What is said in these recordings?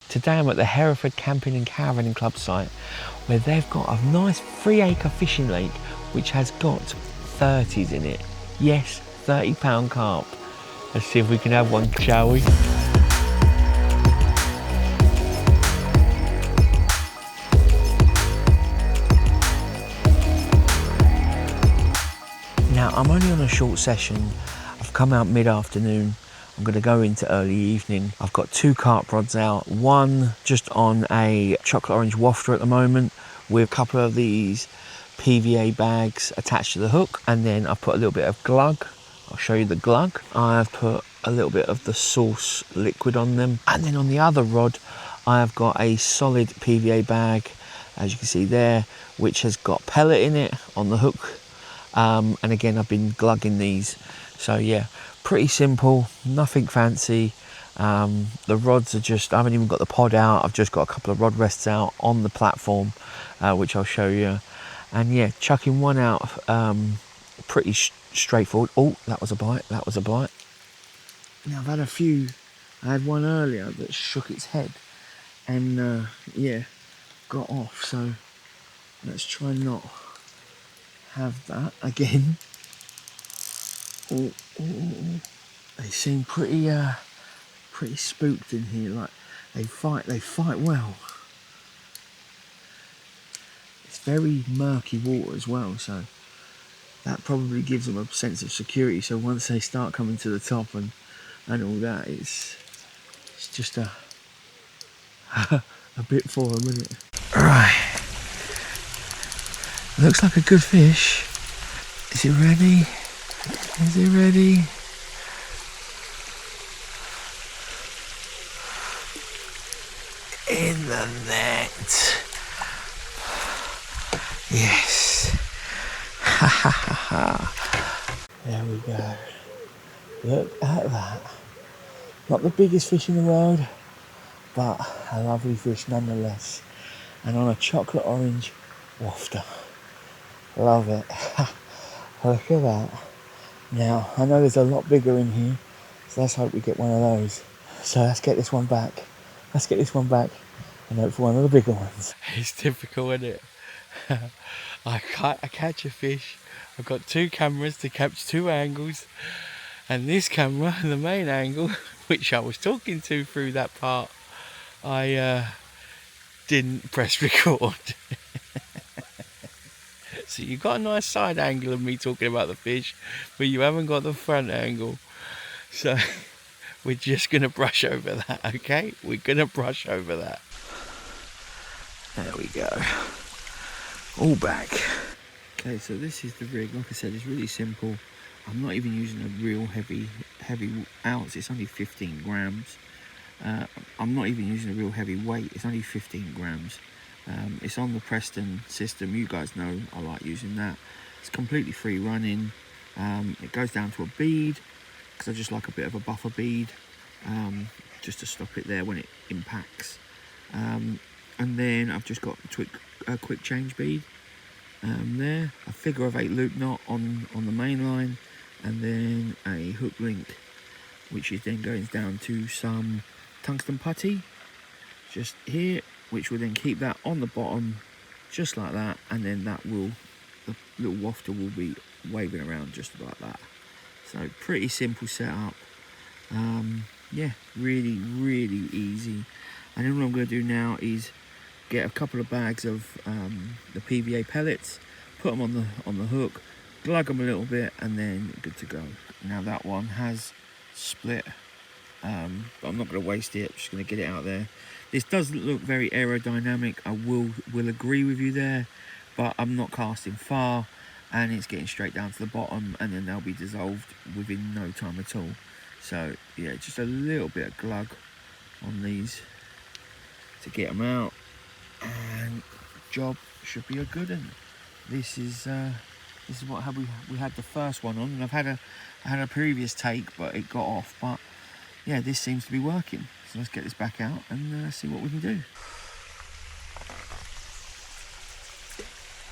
Today I'm at the Hereford Camping and Caravanning Club site where they've got a nice 3-acre fishing lake which has got 30s in it. Yes, £30 carp. Let's see if we can have one, shall we? Now I'm only on a short session. I've come out mid-afternoon. I'm going to go into early evening. I've got 2 carp rods out, one just on a chocolate orange wafter at the moment with a couple of these PVA bags attached to the hook, and then I've put a little bit of glug. I'll show you the glug. I've put a little bit of the sauce liquid on them, and then on the other rod I have got a solid PVA bag, as you can see there, which has got pellet in it on the hook, and again I've been glugging these. So yeah, pretty simple, nothing fancy. The rods are just, I haven't even got the pod out, I've just got a couple of rod rests out on the platform, which I'll show you. And yeah, chucking one out, pretty straightforward. Oh, that was a bite, that was a bite. Now I've had a few, I had one earlier that shook its head and yeah, got off. So let's try not have that again. Oh, oh, oh. They seem pretty pretty spooked in here. Like they fight well. It's very murky water as well, so that probably gives them a sense of security. So once they start coming to the top and all that, it's just a a bit for them, isn't it? Right, looks like a good fish. Is it ready? Is it ready? In the net. Yes. Ha ha ha ha. There we go. Look at that. Not the biggest fish in the world, but a lovely fish nonetheless. And on a chocolate orange wafter. Love it. Look at that. Now, I know there's a lot bigger in here, so let's hope we get one of those. So let's get this one back. Let's get this one back and hope for one of the bigger ones. It's typical, isn't it? I catch a fish. I've got 2 cameras to capture 2 angles, and this camera, the main angle, which I was talking to through that part, I didn't press record. So you've got a nice side angle of me talking about the fish, but you haven't got the front angle. So we're just going to brush over that, okay? We're going to brush over that. There we go. All back. Okay, so this is the rig. Like I said, it's really simple. I'm not even using a real heavy ounce. It's only 15 grams. I'm not even using a real heavy weight. It's only 15 grams. It's on the Preston system. You guys know I like using that. It's completely free running. It goes down to a bead because I just like a bit of a buffer bead, just to stop it there when it impacts. And then I've just got a quick change bead there, a figure of 8 loop knot on the main line, and then a hook link, which is then going down to some tungsten putty just here, which will then keep that on the bottom just like that, and then the little wafter will be waving around just like that. So pretty simple setup. Yeah, really easy. And then what I'm going to do now is get a couple of bags of the PVA pellets, put them on the hook, glug them a little bit, and then good to go. Now that one has split, but I'm not going to waste it. I'm just going to get it out there. This doesn't look very aerodynamic, I will agree with you there, but I'm not casting far, and it's getting straight down to the bottom, and then they'll be dissolved within no time at all. So yeah, just a little bit of glug on these to get them out, and job should be a good one. This is what we had the first one on, and I had a previous take, but it got off. But yeah, this seems to be working. So let's get this back out and see what we can do.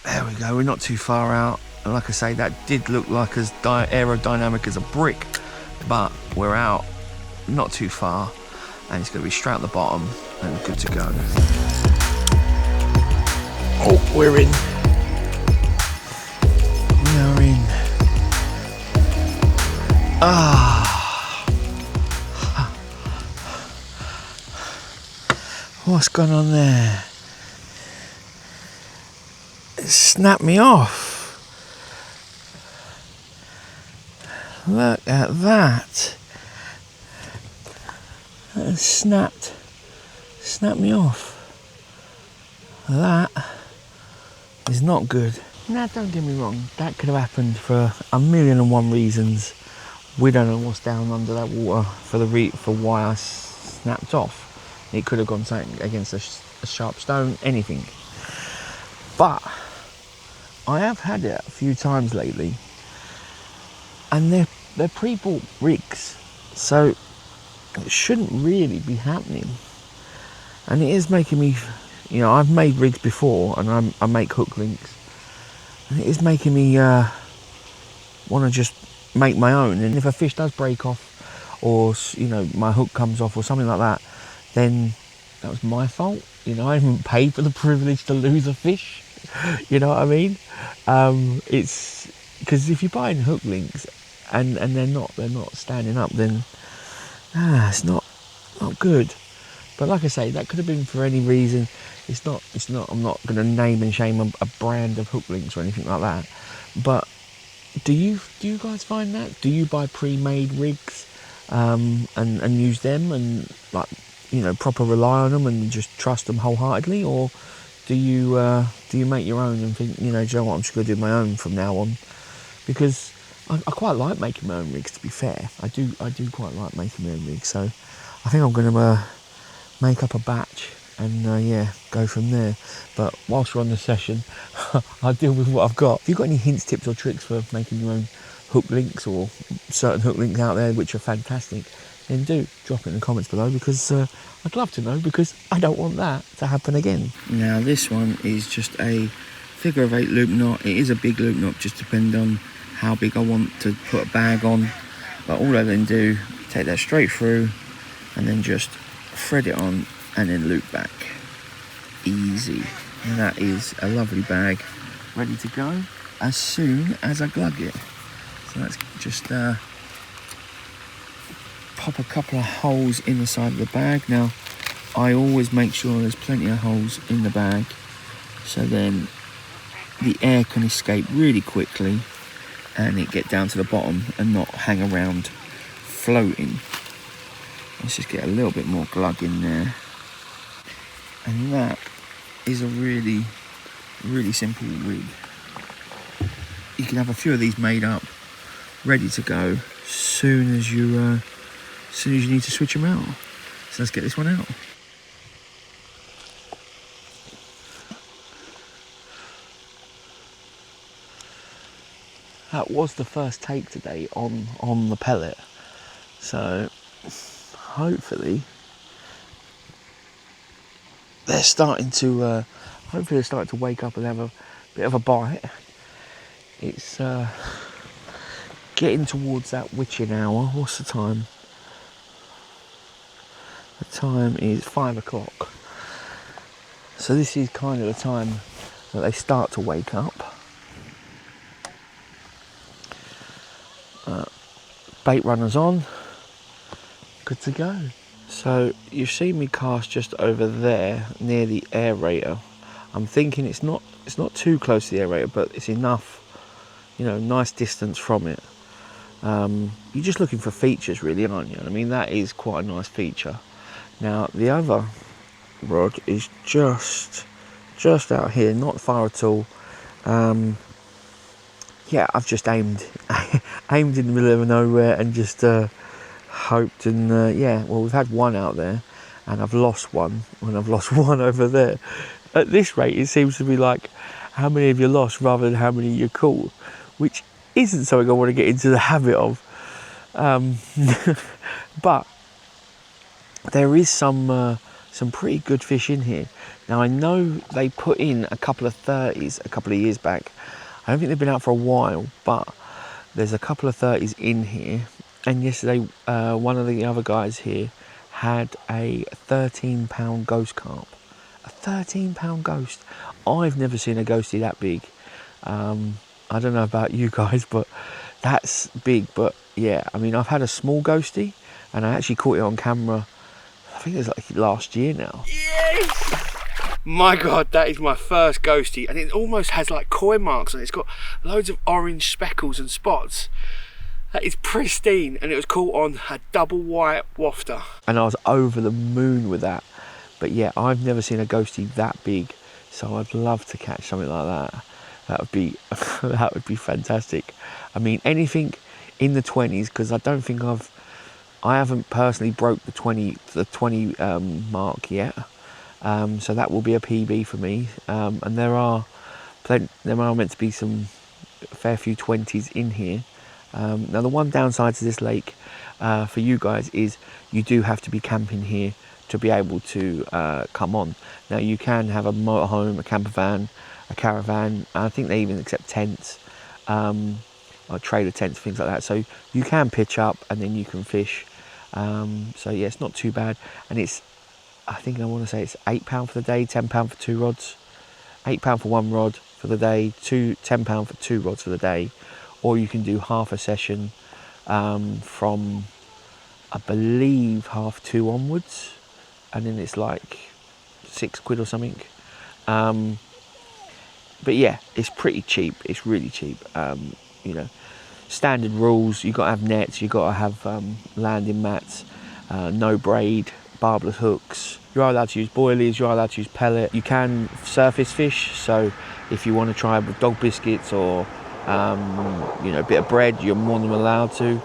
There we go, we're not too far out. And like I say, that did look like as aerodynamic as a brick, but we're out not too far. and it's going to be straight at the bottom and good to go. Oh, we're in. We are in. What's going on there? It snapped me off. Look at that. That snapped me off. That is not good. Now, don't get me wrong, that could have happened for 1,000,001 reasons. We don't know what's down under that water for why I snapped off. It could have gone something against a sharp stone, anything. But I have had it a few times lately, and they're pre-bought rigs, so it shouldn't really be happening. And it is making me, I've made rigs before, and I make hooklinks, and it is making me want to just make my own. And if a fish does break off, or my hook comes off or something like that, then that was my fault. I haven't paid for the privilege to lose a fish. You know what I mean? It's because if you're buying hooklinks and they're not standing up, then it's not good. But like I say, that could have been for any reason. It's not. I'm not going to name and shame a brand of hooklinks or anything like that. But do you guys find that? Do you buy pre-made rigs and use them and proper rely on them and just trust them wholeheartedly, or do you make your own and think, do you know what, I'm just going to do my own from now on? Because I quite like making my own rigs, to be fair. I do quite like making my own rigs, so I think I'm going to make up a batch and go from there. But whilst we're on the session, I'll deal with what I've got. If you've got any hints, tips or tricks for making your own hook links, or certain hook links out there which are fantastic, then do drop it in the comments below, because I'd love to know, because I don't want that to happen again. Now this one is just a figure of 8 loop knot. It is a big loop knot, just depending on how big I want to put a bag on. But all I then do, take that straight through and then just thread it on and then loop back. Easy. And that is a lovely bag ready to go as soon as I glug it. So let's just pop a couple of holes in the side of the bag. Now I always make sure there's plenty of holes in the bag, so then the air can escape really quickly and it get down to the bottom and not hang around floating. Let's just get a little bit more glug in there. And that is a really, really simple rig. You can have a few of these made up, ready to go, soon as you need to switch them out. So let's get this one out. That was the first take today on the pellet. So hopefully they're starting to wake up and have a bit of a bite. It's getting towards that witching hour. What's the time? The time is 5 o'clock. So this is kind of the time that they start to wake up. Bait runners on, good to go. So you've seen me cast just over there near the aerator. I'm thinking it's not too close to the aerator, but it's enough, nice distance from it. You're just looking for features, really, aren't you? I mean, that is quite a nice feature. Now the other rod is just out here, not far at all. I've just aimed in the middle of nowhere and just hoped, and we've had one out there and I've lost one, and I've lost one over there. At this rate, it seems to be like, how many have you lost rather than how many you caught, which isn't something I want to get into the habit of. But there is some pretty good fish in here. Now I know they put in a couple of 30s a couple of years back. I don't think they've been out for a while, but there's a couple of 30s in here. And yesterday, one of the other guys here had a 13-pound ghost carp. A 13-pound ghost. I've never seen a ghostie that big. I don't know about you guys, but that's big. But yeah, I mean, I've had a small ghostie, and I actually caught it on camera. I think it was like last year now. Yes! My God, that is my first ghostie, and it almost has like koi marks on it. It's got loads of orange speckles and spots. That is pristine, and it was caught on a double white wafter. And I was over the moon with that. But yeah, I've never seen a ghostie that big, so I'd love to catch something like that. That would be that would be fantastic. I mean, anything in the 20s, because I don't think I haven't personally broke the 20 mark yet. So that will be a PB for me. And there are meant to be some fair few 20s in here. Now the one downside to this lake for you guys is you do have to be camping here to be able to come on. Now you can have a motorhome, a camper van, a caravan, and I think they even accept tents, or trailer tents, things like that. So you can pitch up and then you can fish. So yeah, it's not too bad. And it's, I think I want to say it's £8 for the day, £10 for 2 rods. £8 for 1 rod for the day, £10 for 2 rods for the day. Or you can do half a session from, I believe, 2:30 onwards, and then it's like £6 or something. But yeah, it's pretty cheap. It's really cheap. You know, standard rules. You got to have nets. You got to have landing mats. No braid, barbless hooks. You are allowed to use boilies. You are allowed to use pellet. You can surface fish. So if you want to try with dog biscuits or you know, a bit of bread, you're more than allowed to,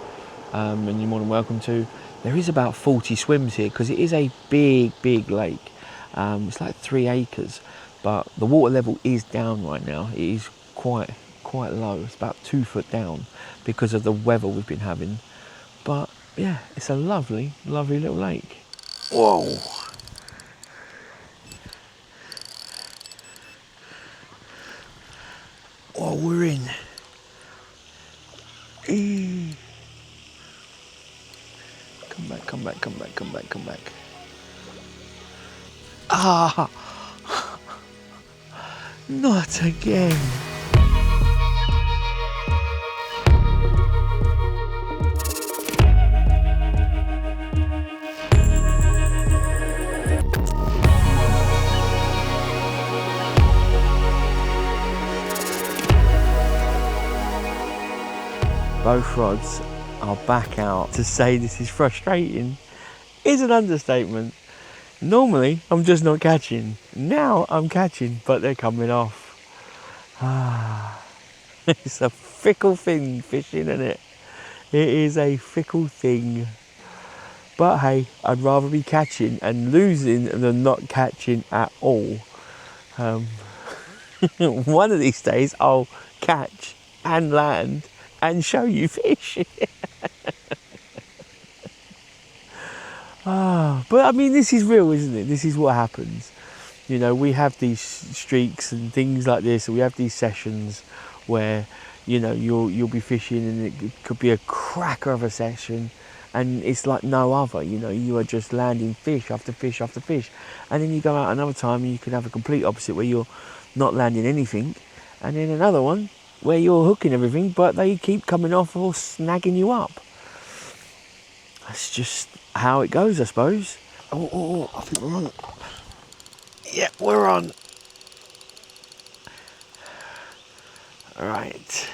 and you're more than welcome to. There is about 40 swims here because it is a big lake. It's like 3 acres, but the water level is down right now. It is quite low. It's about 2 foot down because of the weather we've been having. But yeah, it's a lovely little lake. Whoa. Oh, we're in. Come back. Ah, not again. Both rods are back out. To say this is frustrating is an understatement. Normally, I'm just not catching. Now I'm catching, but they're coming off. It's a fickle thing, fishing, isn't it? It is a fickle thing. But hey, I'd rather be catching and losing than not catching at all. One of these days, I'll catch and land and show you fish. But I mean, this is real, isn't it? This is what happens. You know, we have these streaks and things like this. We have these sessions where, you know, you'll be fishing and it could be a cracker of a session, and it's like no other. You know, you are just landing fish after fish after fish, and then you go out another time and you can have a complete opposite where you're not landing anything, and then another one where you're hooking everything, but they keep coming off or snagging you up. That's just how it goes, I suppose. Oh, I think we're on. Yeah, we're on. All right.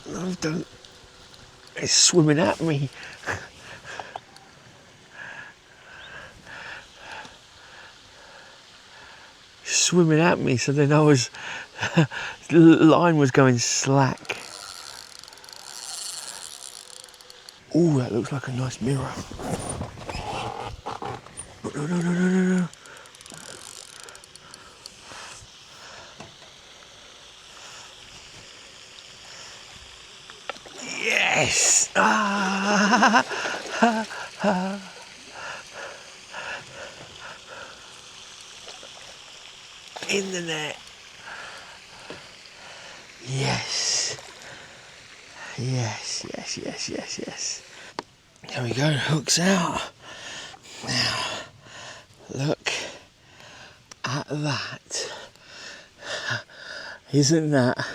No, don't. It's swimming at me. Swimming at me, so then I was, the line was going slack. Oh, that looks like a nice mirror. No. Yes! In the net. Yes. Yes, yes, yes, yes, yes. There we go, hook's out. Now, look at that. Isn't that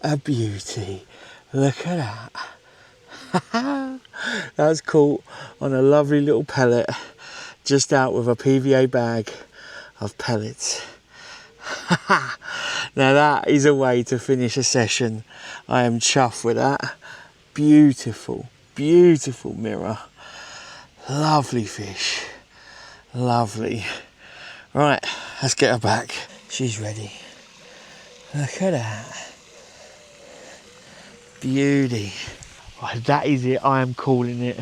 a beauty? Look at that. That was caught on a lovely little pellet, just out with a PVA bag of pellets. Now that is a way to finish a session. I am chuffed with that. Beautiful, beautiful mirror. Lovely fish. Lovely. Right, let's get her back. She's ready. Look at that. Beauty. Right, that is it. I am calling it.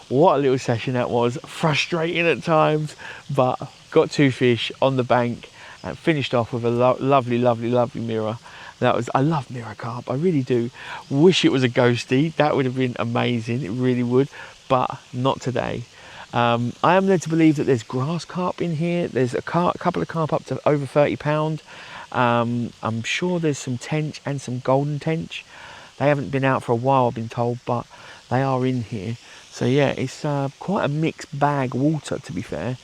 What a little session that was. Frustrating at times, but got 2 fish on the bank and finished off with a lovely, lovely, lovely mirror. That was, I love mirror carp, I really do. Wish it was a ghosty, that would have been amazing, it really would, but not today. I am led to believe that there's grass carp in here. There's a couple of carp up to over 30 £. I'm sure there's some tench and some golden tench. They haven't been out for a while, I've been told, but they are in here. So yeah, it's quite a mixed bag water, to be fair.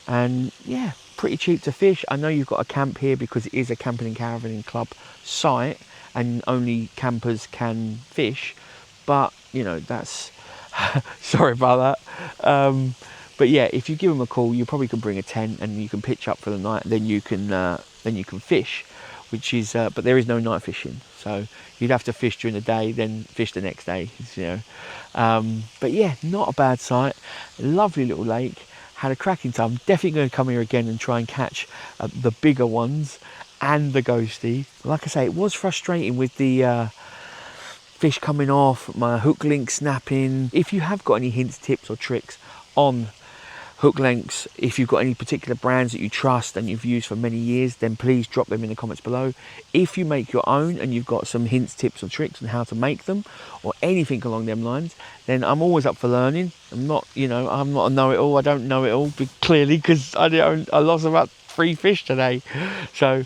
And yeah, pretty cheap to fish. I know you've got a camp here because it is a camping and caravanning club site and only campers can fish. But, you know, that's... sorry about that. But yeah, if you give them a call, you probably can bring a tent and you can pitch up for the night. Then you can fish, which is... but there is no night fishing. So you'd have to fish during the day, then fish the next day, you know. But yeah, not a bad site. Lovely little lake. Had a cracking time. Definitely going to come here again and try and catch the bigger ones and the ghosty. Like I say, it was frustrating with the fish coming off, my hook link snapping. If you have got any hints, tips or tricks on hook lengths, if you've got any particular brands that you trust and you've used for many years, then please drop them in the comments below. If you make your own and you've got some hints, tips or tricks on how to make them or anything along them lines, then I'm always up for learning. I'm not, you know, I'm not a know-it-all. I don't know it all, clearly, because I lost about 3 fish today. So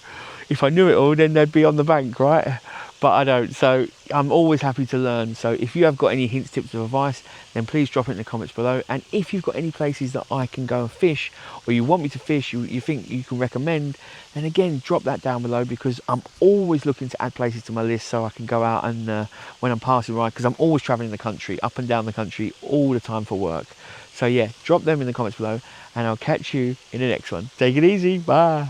if I knew it all, then they'd be on the bank, right? But I don't, so I'm always happy to learn. So if you have got any hints, tips or advice, then please drop it in the comments below. And if you've got any places that I can go and fish, or you want me to fish, you think you can recommend, then again, drop that down below, because I'm always looking to add places to my list so I can go out and when I'm passing by, because I'm always traveling the country, up and down the country all the time for work. So yeah, drop them in the comments below and I'll catch you in the next one. Take it easy, bye.